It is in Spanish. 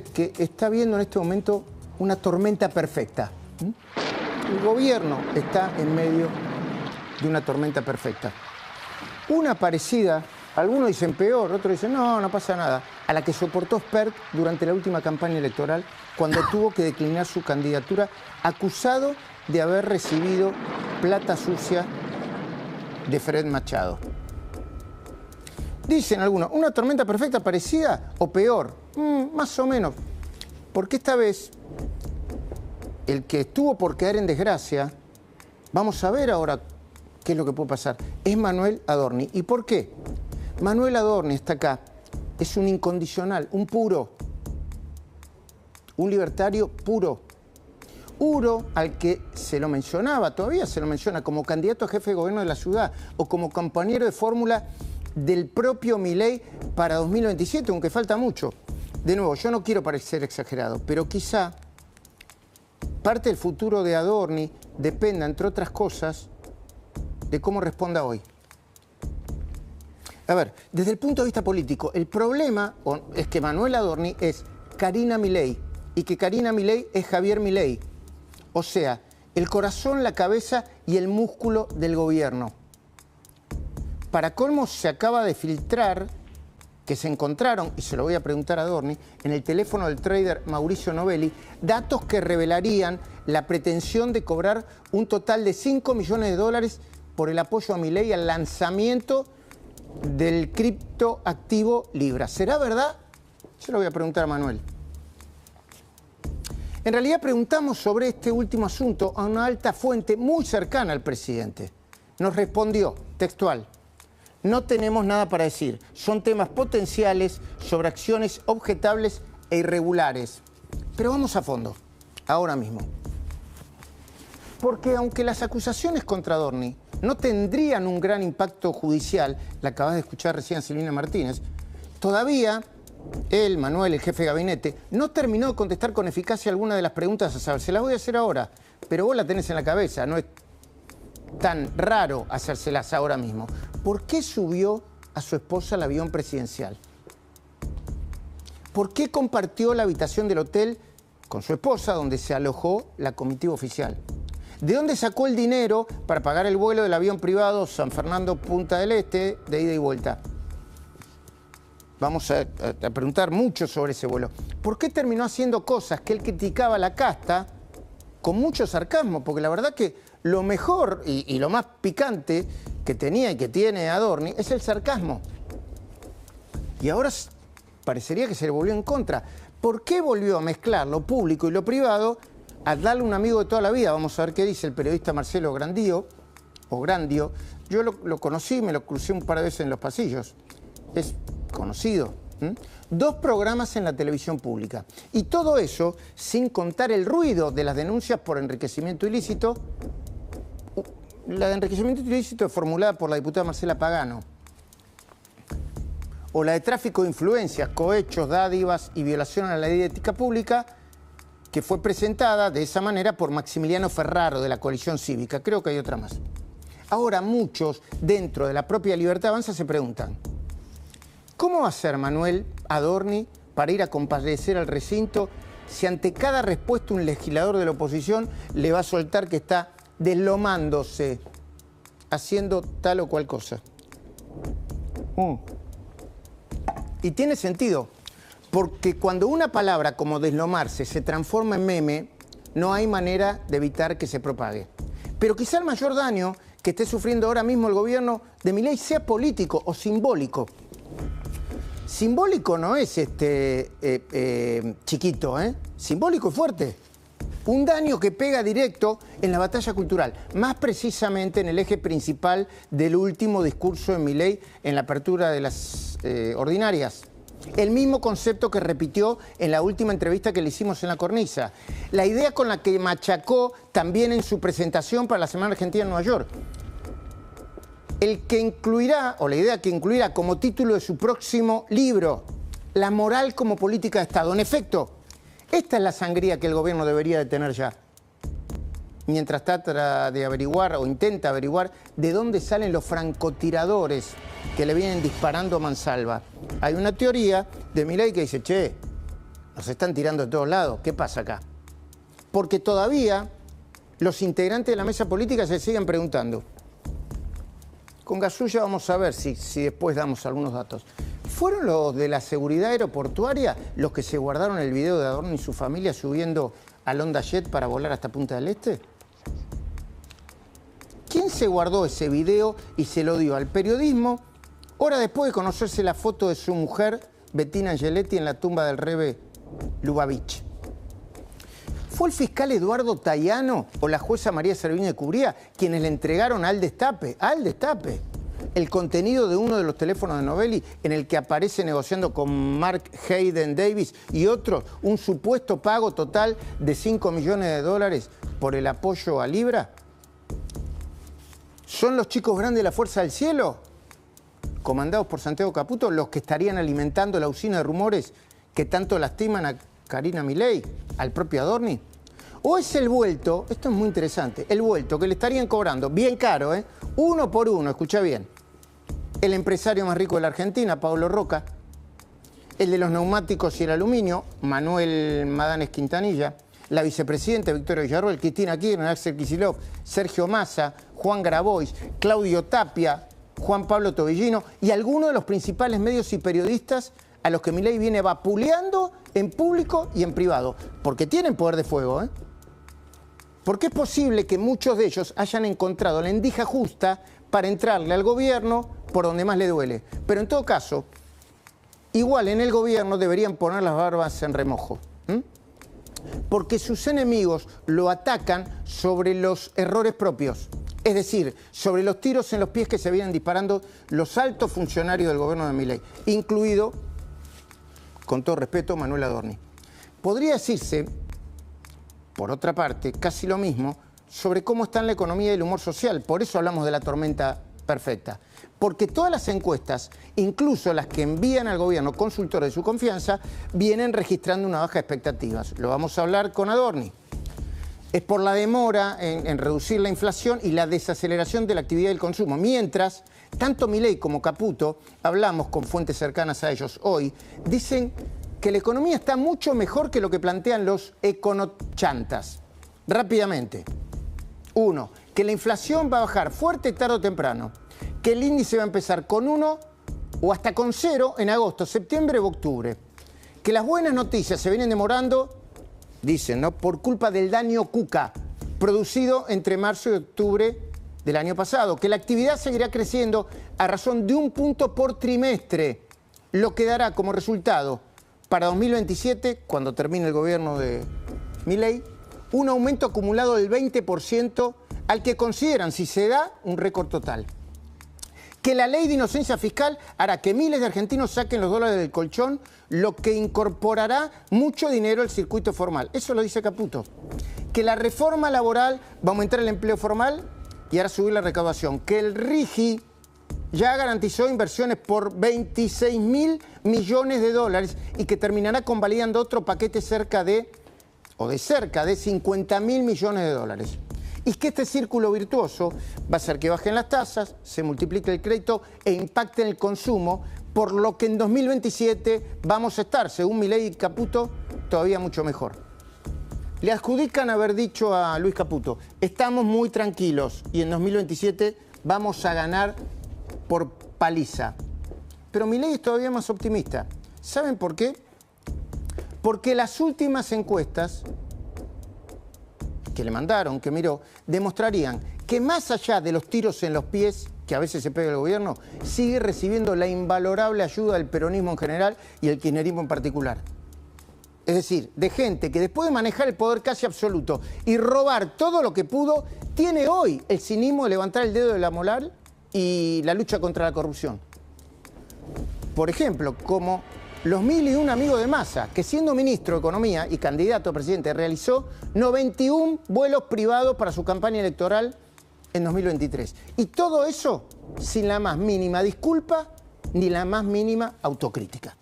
que está viendo en este momento una tormenta perfecta. El gobierno está en medio de una tormenta perfecta. Una parecida, algunos dicen peor, otros dicen no pasa nada, a la que soportó Spert durante la última campaña electoral cuando tuvo que declinar su candidatura acusado de haber recibido plata sucia de Fred Machado. Dicen algunos, ¿una tormenta perfecta parecida o peor? Más o menos. Porque esta vez, el que estuvo por caer en desgracia, vamos a ver ahora qué es lo que puede pasar, es Manuel Adorni. ¿Y por qué? Manuel Adorni está acá, es un incondicional, un puro, un libertario puro. Puro al que se lo mencionaba, todavía se lo menciona como candidato a jefe de gobierno de la ciudad o como compañero de fórmula del propio Milei para 2027, aunque falta mucho. De nuevo, yo no quiero parecer exagerado, pero quizá parte del futuro de Adorni dependa, entre otras cosas, de cómo responda hoy. A ver, desde el punto de vista político, el problema es que Manuel Adorni es Karina Milei y que Karina Milei es Javier Milei. O sea, el corazón, la cabeza y el músculo del gobierno. Para colmo, se acaba de filtrar que se encontraron, y se lo voy a preguntar a Adorni, en el teléfono del trader Mauricio Novelli, datos que revelarían la pretensión de cobrar un total de $5 millones por el apoyo a Milei al lanzamiento del criptoactivo Libra. ¿Será verdad? Se lo voy a preguntar a Manuel. En realidad preguntamos sobre este último asunto a una alta fuente muy cercana al presidente. Nos respondió, textual: no tenemos nada para decir. Son temas potenciales sobre acciones objetables e irregulares. Pero vamos a fondo, ahora mismo. Porque aunque las acusaciones contra Adorni no tendrían un gran impacto judicial, la acabas de escuchar recién a Silvina Martínez, todavía él, Manuel, el jefe de gabinete, no terminó de contestar con eficacia alguna de las preguntas a saber. Se las voy a hacer ahora, pero vos la tenés en la cabeza, no es tan raro hacérselas ahora mismo. ¿Por qué subió a su esposa al avión presidencial? ¿Por qué compartió la habitación del hotel con su esposa donde se alojó la comitiva oficial? ¿De dónde sacó el dinero para pagar el vuelo del avión privado San Fernando-Punta del Este de ida y vuelta? Vamos a preguntar mucho sobre ese vuelo. ¿Por qué terminó haciendo cosas que él criticaba a la casta con mucho sarcasmo? Porque la verdad que lo mejor y lo más picante que tenía y que tiene Adorni es el sarcasmo. Y ahora parecería que se le volvió en contra. ¿Por qué volvió a mezclar lo público y lo privado a darle un amigo de toda la vida? Vamos a ver qué dice el periodista Marcelo Grandio. Yo lo conocí, me lo crucé un par de veces en los pasillos. Es conocido. 2 programas en la televisión pública. Y todo eso sin contar el ruido de las denuncias por enriquecimiento ilícito. La de enriquecimiento ilícito es formulada por la diputada Marcela Pagano. O la de tráfico de influencias, cohechos, dádivas y violación a la ley de ética pública, que fue presentada de esa manera por Maximiliano Ferraro de la Coalición Cívica. Creo que hay otra más. Ahora muchos dentro de la propia Libertad Avanza se preguntan: ¿cómo va a ser Manuel Adorni para ir a comparecer al recinto si ante cada respuesta un legislador de la oposición le va a soltar que está deslomándose, haciendo tal o cual cosa? Y tiene sentido, porque cuando una palabra como deslomarse se transforma en meme, no hay manera de evitar que se propague. Pero quizá el mayor daño que esté sufriendo ahora mismo el gobierno de Milei sea político o simbólico. Simbólico no es chiquito, simbólico y fuerte. Un daño que pega directo en la batalla cultural, más precisamente en el eje principal del último discurso de Milei en la apertura de las ordinarias. El mismo concepto que repitió en la última entrevista que le hicimos en la cornisa. La idea con la que machacó también en su presentación para la Semana Argentina en Nueva York. El que incluirá, o la idea que incluirá como título de su próximo libro, La moral como política de Estado. En efecto, esta es la sangría que el gobierno debería de tener ya. Mientras trata de averiguar o intenta averiguar de dónde salen los francotiradores que le vienen disparando a mansalva. Hay una teoría de Milei que dice: che, nos están tirando de todos lados. ¿Qué pasa acá? Porque todavía los integrantes de la mesa política se siguen preguntando. Con Gasulla vamos a ver si después damos algunos datos. ¿Fueron los de la seguridad aeroportuaria los que se guardaron el video de Adorni y su familia subiendo al Honda Jet para volar hasta Punta del Este? ¿Quién se guardó ese video y se lo dio al periodismo horas después de conocerse la foto de su mujer, Bettina Angeletti, en la tumba del rebe Lubavitch? ¿Fue el fiscal Eduardo Tayano o la jueza María Serviño de Cubría quienes le entregaron al Destape, el contenido de uno de los teléfonos de Novelli en el que aparece negociando con Mark Hayden Davis y otros un supuesto pago total de $5 millones por el apoyo a Libra? ¿Son los chicos grandes de la Fuerza del Cielo, comandados por Santiago Caputo, los que estarían alimentando la usina de rumores que tanto lastiman a Karina Milei, al propio Adorni? ¿O es el vuelto, esto es muy interesante, el vuelto que le estarían cobrando, bien caro, uno por uno, escucha bien, el empresario más rico de la Argentina, Pablo Roca, el de los neumáticos y el aluminio, Manuel Madanes Quintanilla, la vicepresidenta Victoria Villarroel, Cristina Kirchner, Axel Kicillof, Sergio Massa, Juan Grabois, Claudio Tapia, Juan Pablo Tobillino y algunos de los principales medios y periodistas a los que Milei viene vapuleando en público y en privado, porque tienen poder de fuego, Porque es posible que muchos de ellos hayan encontrado la endija justa para entrarle al gobierno por donde más le duele. Pero en todo caso, igual en el gobierno deberían poner las barbas en remojo. Porque sus enemigos lo atacan sobre los errores propios. Es decir, sobre los tiros en los pies que se vienen disparando los altos funcionarios del gobierno de Milei, incluido, con todo respeto, Manuel Adorni. Podría decirse, por otra parte, casi lo mismo sobre cómo está en la economía y el humor social. Por eso hablamos de la tormenta perfecta. Porque todas las encuestas, incluso las que envían al gobierno consultores de su confianza, vienen registrando una baja de expectativas. Lo vamos a hablar con Adorni. Es por la demora en reducir la inflación y la desaceleración de la actividad del consumo. Mientras, tanto Milei como Caputo, hablamos con fuentes cercanas a ellos hoy, dicen que la economía está mucho mejor que lo que plantean los econochantas. Rápidamente. 1. Que la inflación va a bajar fuerte tarde o temprano. Que el índice va a empezar con 1 o hasta con 0 en agosto, septiembre o octubre. Que las buenas noticias se vienen demorando, dicen, ¿no?, por culpa del daño Cuca producido entre marzo y octubre del año pasado. Que la actividad seguirá creciendo a razón de 1 punto por trimestre, lo que dará como resultado para 2027, cuando termine el gobierno de Milei, un aumento acumulado del 20% al que consideran, si se da, un récord total. Que la ley de inocencia fiscal hará que miles de argentinos saquen los dólares del colchón, lo que incorporará mucho dinero al circuito formal. Eso lo dice Caputo. Que la reforma laboral va a aumentar el empleo formal y hará subir la recaudación. Que el RIGI ya garantizó inversiones por 26.000 millones de dólares y que terminará convalidando otro paquete de cerca de 50.000 millones de dólares. Y que este círculo virtuoso va a hacer que bajen las tasas, se multiplique el crédito e impacte en el consumo, por lo que en 2027 vamos a estar, según Milei y Caputo, todavía mucho mejor. Le adjudican haber dicho a Luis Caputo, estamos muy tranquilos y en 2027 vamos a ganar por paliza. Pero Milei es todavía más optimista. ¿Saben por qué? Porque las últimas encuestas que le mandaron, que miró, demostrarían que más allá de los tiros en los pies que a veces se pega el gobierno, sigue recibiendo la invalorable ayuda del peronismo en general y el kirchnerismo en particular. Es decir, de gente que después de manejar el poder casi absoluto y robar todo lo que pudo, tiene hoy el cinismo de levantar el dedo de la moral y la lucha contra la corrupción. Por ejemplo, como los 1.001 amigos de Massa, que siendo ministro de Economía y candidato a presidente realizó 91 vuelos privados para su campaña electoral en 2023. Y todo eso sin la más mínima disculpa ni la más mínima autocrítica.